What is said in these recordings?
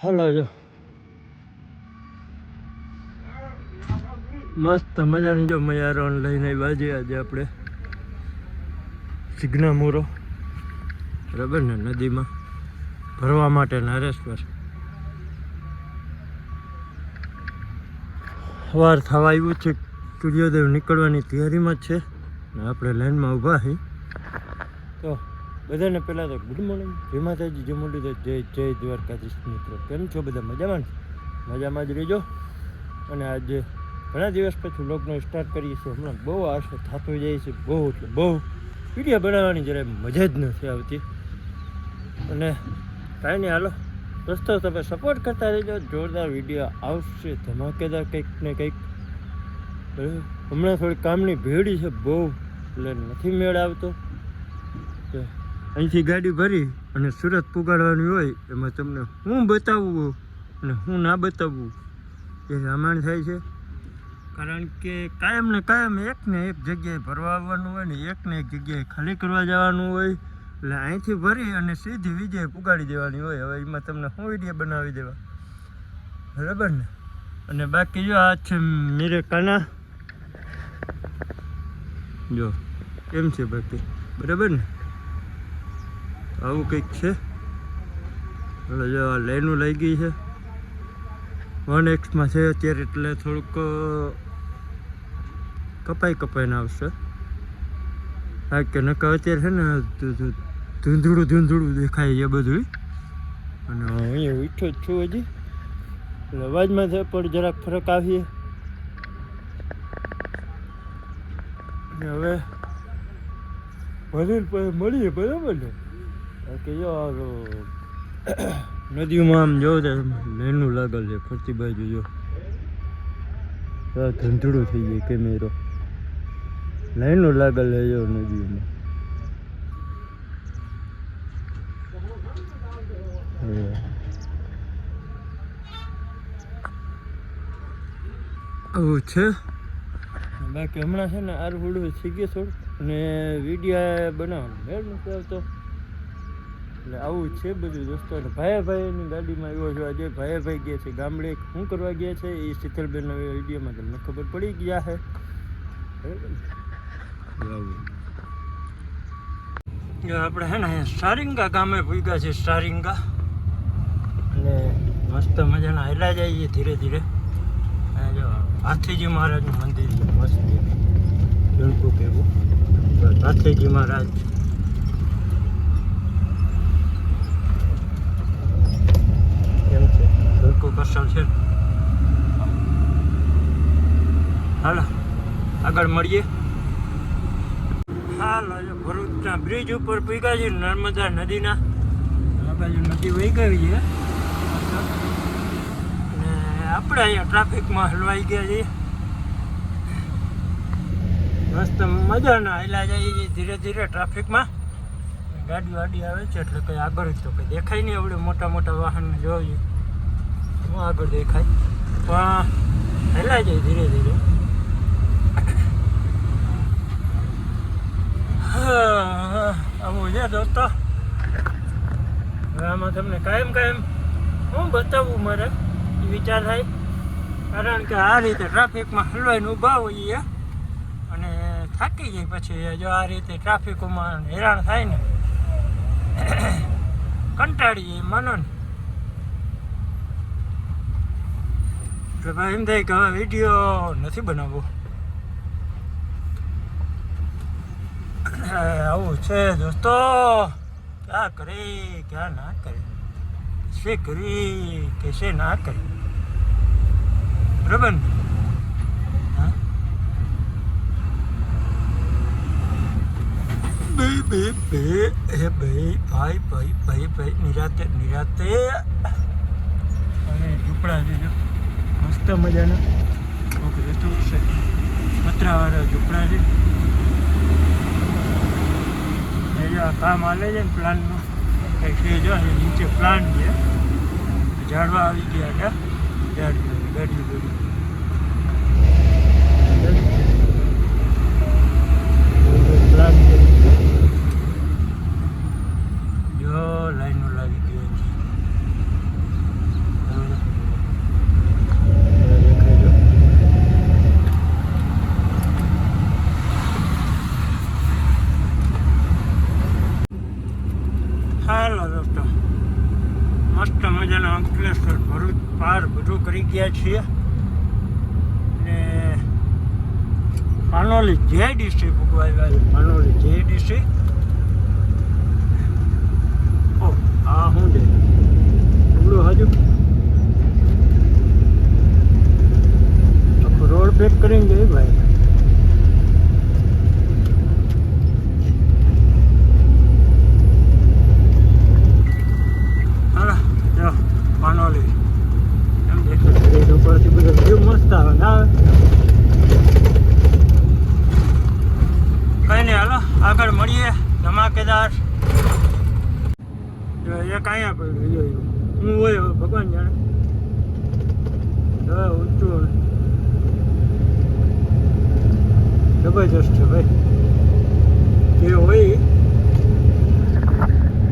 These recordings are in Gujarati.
હાલો જો મસ્ત મજાની જો મયારોન લઈને બાજી આજે આપણે સિગ્ના મોરો બરાબર ને નદીમાં ભરવા માટે નરેશ્વર સવાર થવા આવ્યું છે. સૂર્યોદય નીકળવાની તૈયારીમાં જ છે ને આપણે લાઈનમાં ઊભા છીએ. તો બધાને પહેલાં તો ગુડ મોર્નિંગ, જય માતાજી, જય મુરલીધર, જય દ્વારકાધીશ. મિત્રો કેમ છો બધા? મજામાં મજામાં જ રહેજો. અને આજે ઘણા દિવસ પછી વ્લોગનો સ્ટાર્ટ કરીએ છીએ. હમણાં બહુ આશો થતો જાય છે, બહુ એટલે બહુ વિડીયો બનાવવાની જરાય મજા જ નથી આવતી. અને કાંઈ નહીં, હાલો દોસ્તો તમે સપોર્ટ કરતા રહેજો. જોરદાર વિડીયો આવશે, ધમાકેદાર કંઈક ને કંઈક. હમણાં થોડી કામની ભીડ છે બહુ, એટલે નથી મેળ આવતો. અહીંથી ગાડી ભરી અને સુરત પુગાડવાની હોય, એમાં તમને હું બતાવવું અને હું ના બતાવવું એ રામાયણ થાય છે. કારણ કે કાયમ ને કાયમ એક ને એક જગ્યાએ ભરવા આવવાનું હોય ને એક ને એક જગ્યાએ ખાલી કરવા જવાનું હોય, એટલે અહીંથી ભરી અને સીધી વિજય પુગાડી દેવાની હોય. હવે એમાં તમને હું વિડીયો બનાવી દેવા, બરાબર ને? અને બાકી જો આ છે મેરે કાના, જો કેમ છે બાકી, બરાબર ને? આવું કંઈક છે. હવે જો આ લાઈનું લઈ ગઈ છે 1X માં છે અત્યારે, એટલે થોડુંક કપાઈને આવશે. હા કે નકા અત્યારે છે ને ધૂંધળું દેખાય છે બધું. અને અહીંયા ઉઠ્યો જ છું હજી, એટલે અવાજમાં છે પણ જરાક ફરક આવીએ. અને હવે ભલે મળીએ, બરાબર ને? કે જો નદીમાં આમ જો લેનું લાગેલ છે ફરતી બાજુ. જો ધૂંધળું થઈ જાય કેમેરો, લાઈનો લાગેલ છે જો નદીમાં. આવું છે. બાકી હમણાં છે ને આરહુડું થઈ ગયું થોડું, અને વિડીયો બનાવવાનું મેળ નથી આવતો, એટલે આવું છે બધું દોસ્તો. અને ભાઈની ગાડીમાં આવ્યો છો આજે. ભાઈ ગયા છે ગામડે, શું કરવા ગયા છે એ શીતલબેન વિડીયોમાં તમને ખબર પડી ગયા છે. આપણે છે ને સારિંગા ગામે ભૂગ્યા છે, સારિંગા. અને મસ્ત મજાના હેલા જઈએ ધીરે ધીરે. જો હાથીજી મહારાજનું મંદિર છે મસ્ત, બિલકુલ કેવું હાથીજી મહારાજ. કસલ છે. હાલો આગળ મળીએ. હાલો જો ભરૂચના બ્રિજ ઉપર પીગા છે, નર્મદા નદીના. આ બાજુ નદી વહી ગઈ છે અને આપણે અહીંયા ટ્રાફિકમાં હલવાઈ ગયા છીએ. મસ્ત મજાના હેલા જઈએ છીએ ધીરે ધીરે ટ્રાફિકમાં. ગાડી વાડી આવે છે એટલે કંઈ આગળ તો કંઈ દેખાય નહીં. આપણે મોટા મોટા વાહન જોઈએ આગળ દેખાય, પણ હેલા જાય ધીરે ધીરે. આવું છે દોસ્તો. હવે આમાં તમને કાયમ હું બતાવવું મારે એ વિચાર થાય. કારણ કે આ રીતે ટ્રાફિકમાં હલવાઈને ઊભા હોઈએ અને થાકી જાય પછી જો આ રીતે ટ્રાફિકોમાં હેરાન થાય ને કંટાળી જાય માનો ને. એટલે ભાઈ એમ થાય કે હવે વિડીયો નથી બનાવવો. આવું છે દોસ્તો. ક્યાં કરે ક્યાં ના કરે, શે કરી કેસે ના કરે, બરાબર ને? હા ભાઈ નિરાતે. અને ઝૂંપડા છે મસ્ત મજાના, પતરાવાળા ઝૂંપડા છે. જો આ કામ હાલે છે ને પ્લાનનું કંઈક છે. જો નીચે પ્લાન છે, ઝાડવા આવી ગયા હતા, ગાડી પ્લાન છે. જો લાઈનો લાગી ગઈ છે. પાર બધું કરી ગયા છીએ ને પાનોલી જેડીસી ભૂગવા આવ્યા. પાનોલી જેડીસી. ઓ આ શું છે ટુકડું હજુ રોડ બ્રેક કરીને ગઈ ભાઈ. હા જો પાનોલી એમ દેખો ઉપરથી બધું વ્યૂ મસ્ત આવે ના આવે. કઈ નહીં હાલો આગળ મળીએ. ધમાકેદાર જો એક અહીંયા પડ્યું જોયું હું હોય ભગવાન જાણે. હવે ઊંચું જબરજસ્ત છે ભાઈ જે હોય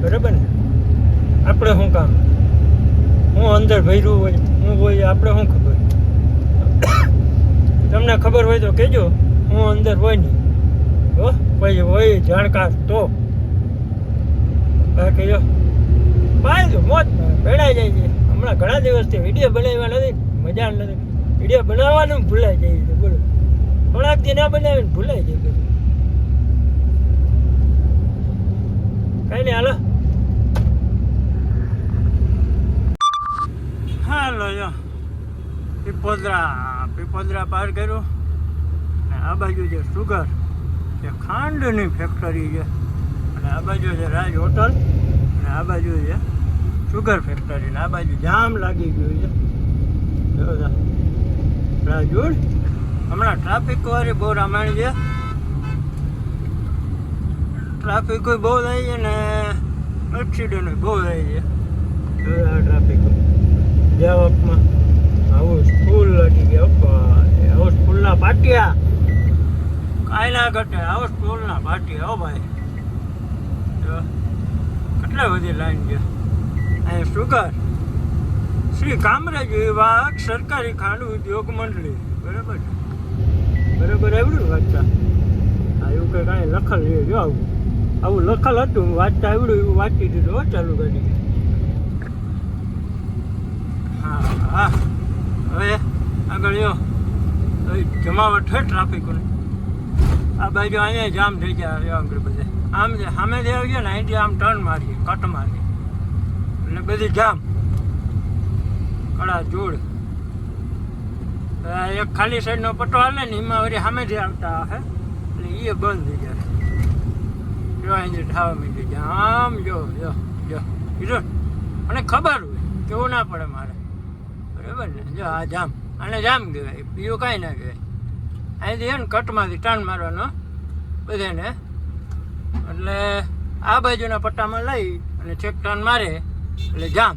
બરાબર ને. આપણે શું કામ હું અંદર ભર્યું હોય હું હોય આપણે શું ખબર. તમને ખબર હોય તો કહેજો. હું અંદર હોય નહીં હો કોઈ હોય જાણકાર તો બાકી જો ભાઈ જો મોજ ભેળાઈ જાય છે. હમણાં ઘણા દિવસથી વિડીયો બનાવ્યા નથી. મજા નથી. વિડીયો બનાવવાનું ભૂલાઈ જાય છે. બોલો થોડાક દી ના બનાવીને ભૂલાઈ જાય બધું. કઈ નહીં હાલો હાલો જો પીપોદરા પાર કર્યું અને આ બાજુ છે સુગર જે ખાંડની ફેક્ટરી છે અને આ બાજુ છે રાજ હોટલ અને આ બાજુ છે સુગર ફેક્ટરી ને આ બાજુ જામ લાગી ગયું છે. રાજોડ હમણાં ટ્રાફિક વાળી બહુ રામાયણ છે. ટ્રાફિક બહુ થાય છે ને એક્સિડન્ટ બહુ થાય છે. ટ્રાફિક જાવકમાં આવું સ્કૂલ લાગી ગયા. આવું સ્કૂલના પાટિયા કાંઈ ના ઘટે. આવો સ્કૂલના પાટિયા હો ભાઈ. કેટલા બધી લાઈન છે. અહીંયા સુગર શ્રી કામરેજ વિભાગ સરકારી ખાંડ ઉદ્યોગ મંડળી બરાબર બરાબર આવડ્યું વાંચતા. હા એવું કંઈ કાંઈ લખલ છે જો આવું લખલ હતું વાંચતા આવડ્યું એવું વાંચી દીધું ચાલુ કરી. હા હા હવે આગળ જો જમાવટ છે ટ્રાફિકોને. આ બાજુ અહીંયા જામ થઈ જાય આગળ બધે આમ સામેથી આવીએ ને અહીંથી આમ ટર્ન મારીએ કટ મારીએ એટલે બધી જામ કડા જોડ. એક ખાલી સાઈડનો પટ્ટો હાલે ને એમાં વળી સામેથી આવતા હે એટલે એ બંધ થઈ જાય. જો અહીંથી ઠાવા મીઠી જાય આમ જો જો જો કીધું અને ખબર હોય કેવું ના પડે મારે બરાબર ને. જો આ જામ આને જામ કહેવાય બીજું કાંઈ ના કહેવાય. અહીંથી છે ને કટમાંથી ટર્ન મારવાનો બધાને એટલે આ બાજુના પટ્ટામાં લઈ અને છેક ટર્ન મારે એટલે જામ.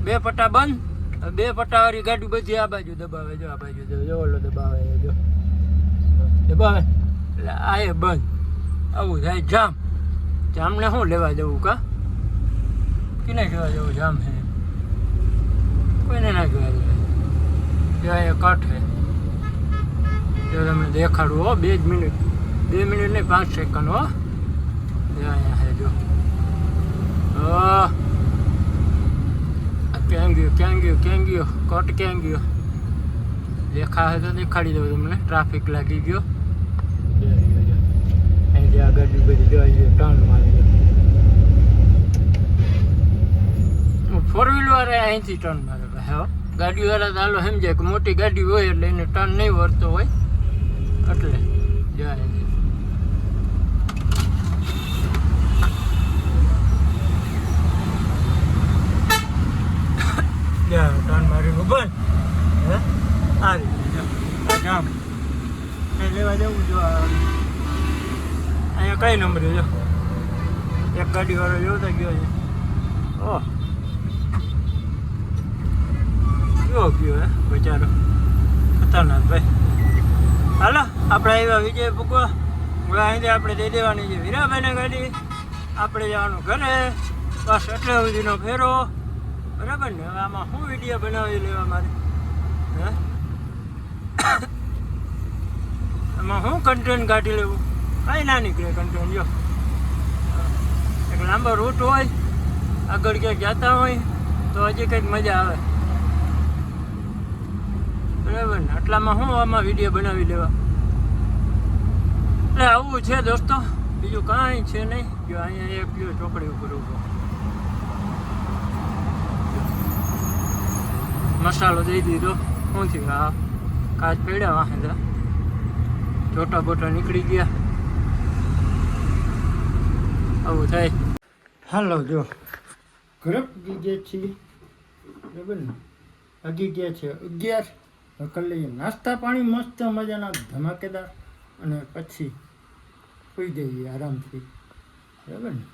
બે પટ્ટા બંધ. બે પટ્ટાવાળી ગાડી બધી આ બાજુ દબાવે જો આ બાજુ જો ઓલો દબાવે જો દબાવે એટલે આ એ બંધ. આવું થાય જામ. જામને શું લેવા જવું કા કિને જોવા જવું જામ છે કોઈને ના જોવા જવું. જો એ કટ છે જો તમને દેખાડું હો 2 મિનિટ 2 મિનિટ નહીં 5 સેકન્ડ હો. અહીંયા છે જો ક્યાં ગયો કટ ક્યાં ગયો દેખાશે તો દેખાડી દઉં તમને. ટ્રાફિક લાગી ગયો અહીંથી આ ગાડી બધી જોઈ ટર્ન મારી ગયો. 4 વ્હીલ વાળા અહીંથી ટર્ન મારે હા. ગાડીવાળા તો હાલો સમજાય કે મોટી ગાડી હોય એટલે એને ટર્ન નહીં વળતો હોય એટલે જાય ટર્ન મારી બંધ હે આ રીતે જામ લેવા જવું જો અહીંયા કઈ નંબરે જો એક ગાડીવાળો જોતા ગયો છે. ઓહ કેવો ગયો હે બચારો ખતરનાક ભાઈ. હાલો આપણે આવ્યા વિજય ભૂગવા. હવે અહીંથી આપણે દઈ દેવાની છે વીરાભાઈને ગાડી. આપણે જવાનું ઘરે બસ એટલે સુધીનો ફેરો બરાબર ને. હવે આમાં શું વિડીયો બનાવી લેવા મારે હે એમાં શું કન્ટેન્ટ કાઢી લેવું કાંઈ ના નીકળે કન્ટેન્ટ. જો એક લાંબો રૂટ હોય આગળ ક્યાંક જતા હોય તો હજી કંઈક મજા આવે. બરાબર ને, આટલામાં શું આમાં વિડીયો બનાવી લેવા. એટલે આવું છે દોસ્તો, બીજું કાંઈ છે નહીં. જો અહીંયા એક ગયો ચોકડી ઉપર ઉભો, મસાલો દઈ દીધો. શું થયું? હા, કાચ પડ્યા વાંધા, ચોટા બોટા નીકળી ગયા. આવું થાય. હાલો જો ઘરે પૂગી ગયા છીએ, બરાબર ને. વાગી ગયા છે 11. કરી લઈએ નાસ્તા પાણી મસ્ત મજાના ધમાકેદાર, અને પછી સુઈ જઈએ આરામથી, બરાબર ને.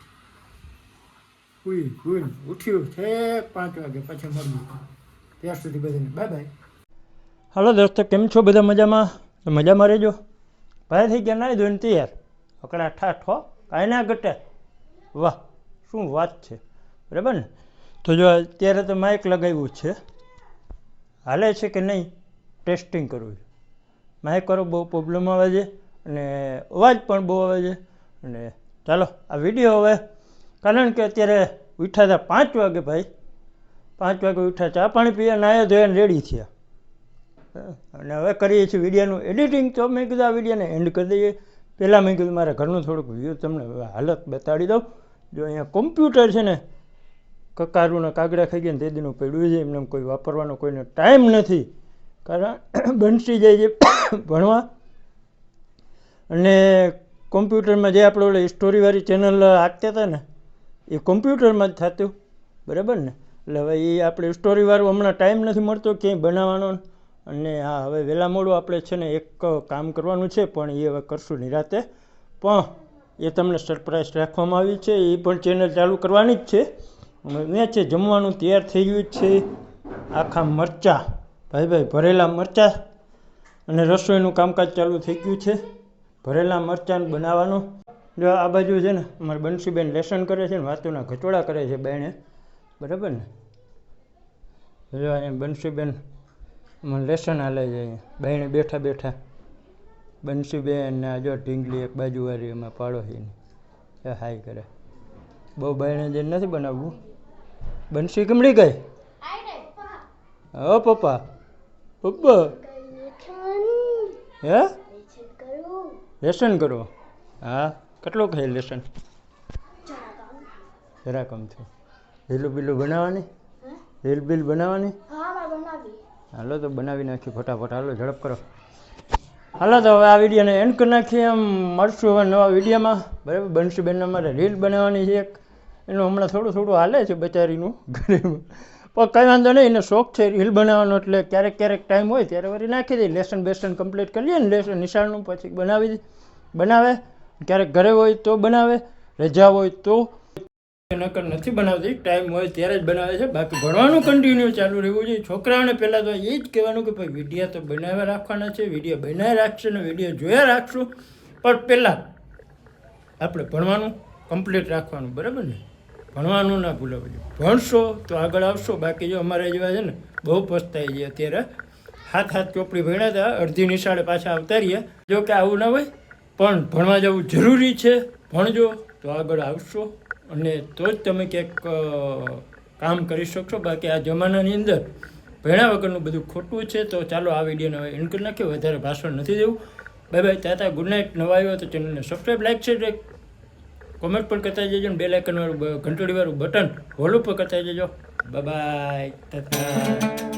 સુઈને ઉઠ્યું છે 5 વાગે, પછી મળ્યું. ત્યાં સુધી બધાને બાય બાય. હાલો દોસ્તો, કેમ છો બધા? મજામાં? મજામાં રહેજો. ભાઈ થઈ ગયા નાઈ ધોઈને તૈયાર, અકડા ઠાઠ હો, કાંઈ ના ઘટે. વાહ, શું વાત છે, બરાબર ને. તો જો અત્યારે તો માઇક લગાવ્યું છે, હાલે છે કે નહીં ટેસ્ટિંગ કરવું છે. માઇક કરો બહુ પ્રોબ્લેમ આવે છે અને અવાજ પણ બહુ આવે છે. અને ચાલો આ વિડીયો હવે, કારણ કે અત્યારે ઉઠ્યા હતા 5 વાગે. ભાઈ 5 વાગે ઉઠ્યા, ચા પાણી પીયા, નાયા ધોયા રેડી થયા, અને હવે કરીએ છીએ વિડીયોનું એડિટિંગ. તો મેં કીધું આ વિડીયોને એન્ડ કરી દઈએ. પહેલાં મેં કીધું મારા ઘરનું થોડુંક વ્યૂ તમને હાલત બતાડી દઉં. જો અહીંયા કોમ્પ્યુટર છે ને, કકારુના કાગડા ખાઈ ગયા ને તે દીનું પડ્યું છે, એમને કોઈ વાપરવાનો કોઈને ટાઈમ નથી. કારણ બંસી જાય છે ભણવા, અને કોમ્પ્યુટરમાં જે આપણે ઓલે સ્ટોરીવાળી ચેનલ હાંકતા હતા ને, એ કોમ્પ્યુટરમાં જ થતું, બરાબર ને. એટલે હવે એ આપણે સ્ટોરીવાળું હમણાં ટાઈમ નથી મળતો ક્યાંય બનાવવાનો. અને હા, હવે વહેલા મોડું આપણે છે ને એક કામ કરવાનું છે, પણ એ હવે કરશું નિરાતે. પણ એ તમને સરપ્રાઈઝ રાખવામાં આવી છે, એ પણ ચેનલ ચાલુ કરવાની જ છે. મેં છે જમવાનું તૈયાર થઈ ગયું જ છે. આખા મરચાં, ભાઈ ભરેલા મરચાં, અને રસોઈનું કામકાજ ચાલુ થઈ ગયું છે. ભરેલા મરચાં બનાવવાનું. જો આ બાજુ છે ને અમારે બંસીબેન લેસન કરે છે ને વાતોના ઘચોડા કરે છે બેને, બરાબર ને. જો અહીંયા બંસીબેન મને લેસન હાલે છે. અહીંયા બેને બેઠા બેઠા બંસીબેન ને જો ઢીંગલી એક બાજુવાળી એમાં પાડોશીની એ હાઈ કરે. બહુ બાયણે જઈને નથી બનાવવું. બંસી કમળી ગઈ? હો પપ્પા, પપ્પા હે લેસન કરો? હા, કેટલું ખાઈ લેસન? જરા કમ થયું. રીલું બીલું બનાવવાની? રીલ બીલ બનાવવાની? હાલો તો બનાવી નાખી ફટાફટ. હાલો ઝડપ કરો. હાલો તો હવે આ વિડીયોને એન્ડ કરી નાખીએ. એમ મળશું હવે નવા વિડીયોમાં, બરાબર. બંસીબેન અમારે રીલ બનાવવાની છે એક, એનું હમણાં થોડું હાલે છે બચારીનું ઘરેમાં. પણ કંઈ વાંધો નહીં, એને શોખ છે રીલ બનાવવાનો, એટલે ક્યારેક ટાઈમ હોય ત્યારે વળી નાખી દઈએ. લેસન બેસન કમ્પ્લીટ કરીએ ને લેસન નિશાળનું, પછી બનાવે. ક્યારેક ઘરે હોય તો બનાવે, રજા હોય તો. નકર નથી બનાવતી, ટાઈમ હોય ત્યારે જ બનાવે છે. બાકી ભણવાનું કન્ટિન્યુ ચાલુ રહેવું જોઈએ. છોકરાઓને પહેલાં તો એ જ કહેવાનું કે ભાઈ વિડીયો તો બનાવ્યા રાખવાના છે, વિડીયો બનાવી રાખશે ને વિડીયો જોયા રાખશું, પણ પહેલાં આપણે ભણવાનું કમ્પ્લીટ રાખવાનું, બરાબર ને. ભણવાનું ના ભૂલવું જોઈએ. ભણશો તો આગળ આવશો. બાકી જો અમારે જેવા છે ને બહુ પસ્તાઈ છે અત્યારે. હાથ ચોપડી ભણ્યા હતા, અડધી નિશાળે પાછા આવતા રહ્યા. જો કે આવું ના હોય, પણ ભણવા જવું જરૂરી છે. ભણજો તો આગળ આવશો, અને તો જ તમે ક્યાંક કામ કરી શકશો. બાકી આ જમાનાની અંદર ભણ્યા વગરનું બધું ખોટું છે. તો ચાલો આ વિડીયોને હવે એન્ડ કરી નાખ્યો, વધારે ભાષણ નથી દેવું. Bye tata, good night. નવા આવ્યો તો ચેનલને સબસ્ક્રાઈબ, લાઈક, શેર, કોમેન્ટ પણ કરતા જજો, ને બેલ આઇકનવાળું ઘંટડીવાળું બટન હોલ ઉપર કરતા જજો. બાય તાતા.